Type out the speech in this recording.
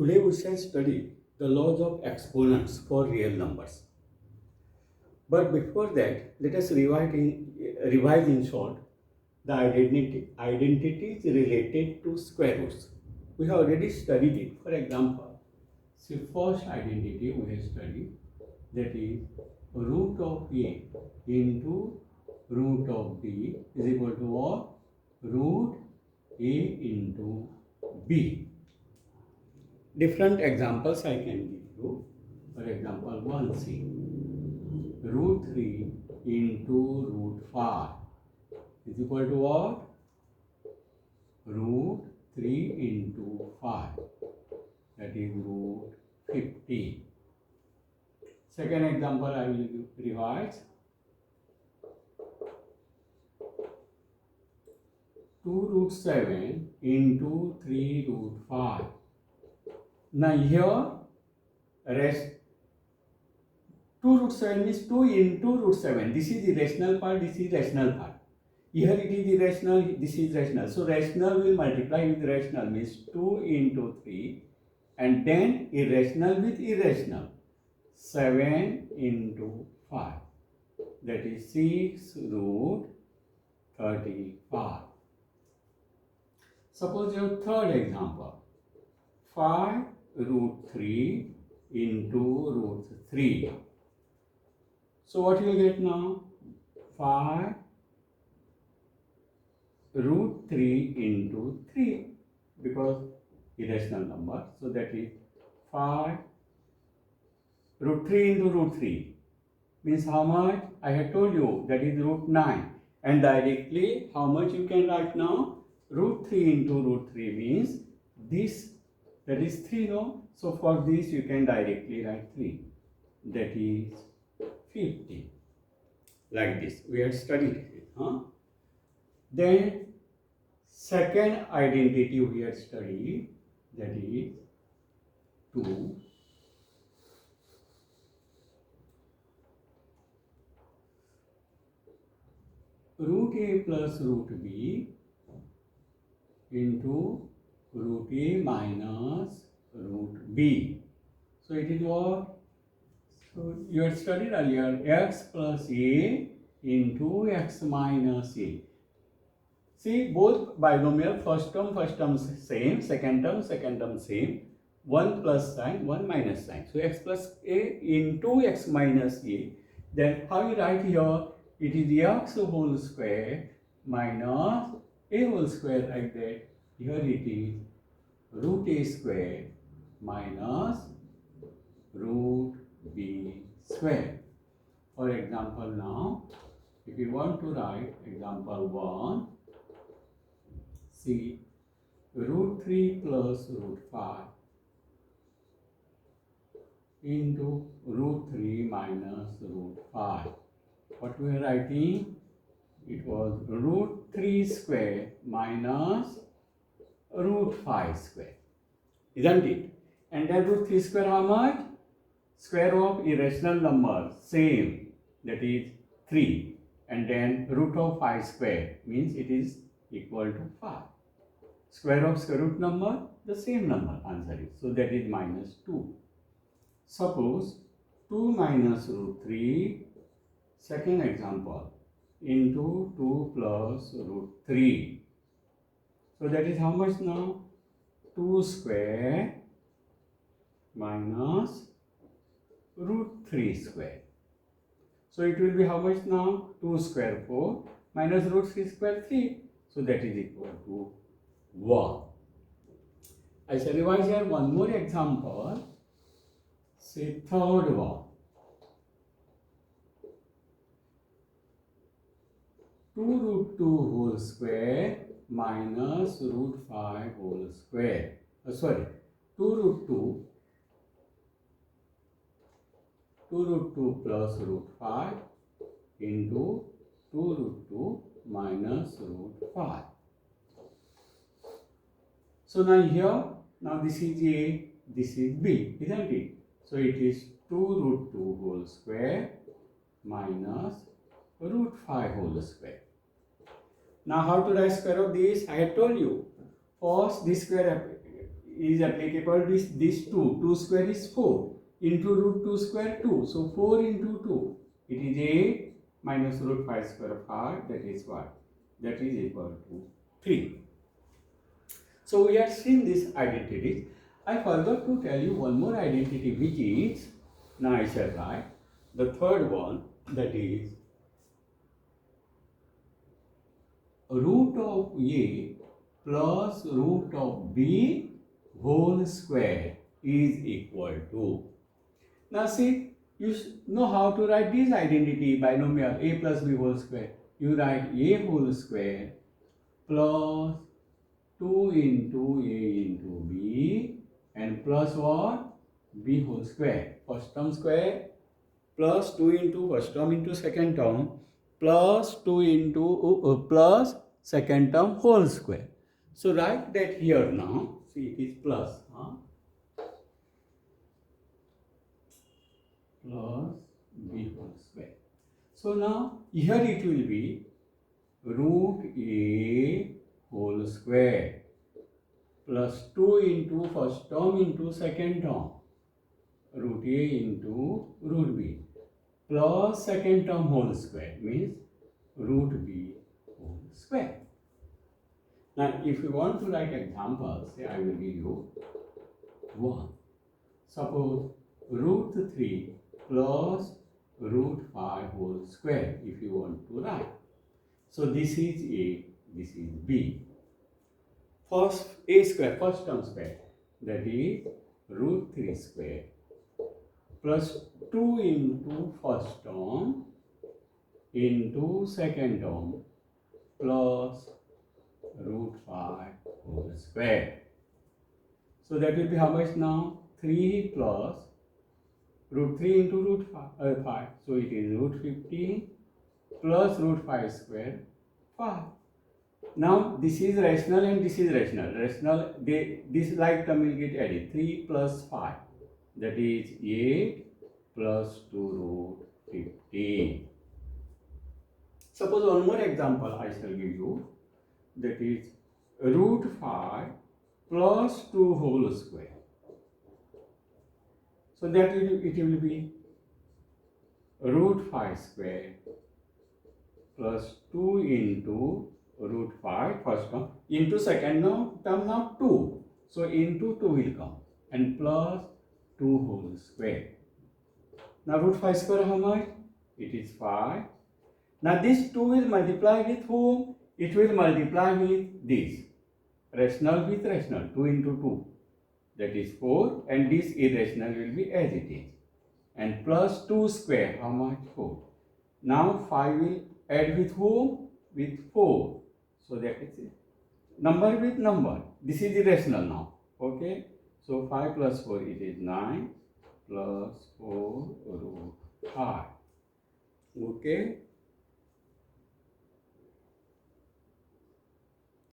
Today we shall study the laws of exponents for real numbers. But before that, let us revise in short the identities related to square roots. We have already studied it. For example, the first identity we have studied, that is root of A into root of B is equal to what? Root A into B. Different examples I can give you. For example, 1c, root 3 into root 5 is equal to what? Root 3 into 5, that is root 15. Second example I will revise. 2 root 7 into 3 root 5. Now here, rest 2 root 7 means 2 into root 7. This is irrational part, this is rational part. Here it is irrational, this is rational. So rational will multiply with rational means 2 into 3 and then irrational with irrational. 7 into 5. That is 6 root 35. Suppose your third example. 5 root 3 into root 3. So what you will get now? 5 root 3 into 3, because irrational number. So that is 5 root 3 into root 3 means how much? I have told you that is root 9. And directly how much you can write now? Root 3 into root 3 means this, that is 3, no? So for this you can directly write 3. That is 50. Like this. We have studied it. Then second identity we have studied, that is 2 root A plus root B into root A minus root B. So it is what? So you had studied earlier, x plus A into x minus A. See, both binomial, first term same, second term same. 1 plus sign, 1 minus sign. So x plus A into x minus A. Then how you write here? It is x whole square minus A whole square, like that. Here it is root A square minus root B square. For example now, if you want to write example 1, see root 3 plus root 5 into root 3 minus root 5. What we are writing? It was root 3 square minus root 5 square. Isn't it? And then root 3 square how much? Square of irrational number, same, that is 3. And then root of 5 square means it is equal to 5. Square of square root number, the same number, answer is. So that is minus 2. Suppose 2 minus root 3, second example, into 2 plus root 3. So that is how much now? 2 square minus root 3 square. So it will be how much now? 2 square 4 minus root 3 square 3. So that is equal to 1. I shall revise here one more example. Say third one. 2 root 2 whole square minus root 5 whole square. 2 root 2. 2 root 2 plus root 5 into 2 root 2 minus root 5. So now here, now this is A, this is B, isn't it? So it is 2 root 2 whole square minus root 5 whole square. Now how to write square of this? I have told you. First this square is applicable, this 2 square is 4, into root 2 square 2, so 4 into 2, it is 8 minus root 5 square 5, that is what? That is equal to 3. So we have seen these identities. I forgot to tell you one more identity, which is, now I shall write, the third one, that is root of A plus root of B whole square is equal to. Now see, you know how to write this identity binomial A plus B whole square. You write A whole square plus 2 into A into B and plus what? B whole square. First term square plus 2 into first term into second term plus 2 into plus second term whole square. So write that here now. See, it is plus. Plus B whole square. So now here it will be root A whole square plus 2 into first term into second term, root A into root B, plus second term whole square, means root B whole square. Now if you want to write examples, say I will give you one. Suppose root 3 plus root 5 whole square, if you want to write. So this is A, this is B. First A square, first term square, that is root 3 square plus 2 into first term into second term plus root 5 whole square. So that will be how much now? 3 plus root 3 into root 5. So it is root 15 plus root 5 square 5. Now this is rational and this is rational. This like term will get added. 3 plus 5, that is 8 plus 2 root 15. Suppose one more example I shall give you, that is root 5 plus 2 whole square. So that it will be root 5 square plus 2 into root 5 first term into second term now 2. So into 2 will come and plus 2 whole square. Now root 5 square how much? It is 5. Now this 2 will multiply with whom? It will multiply with this. Rational with rational, 2 into 2. That is 4, and this irrational will be as it is. And plus 2 square, how much? 4. Now 5 will add with whom? With 4. So that is it. Number with number. This is irrational now. Okay. So 5 plus 4, it is 9 plus 4 root 5. Okay.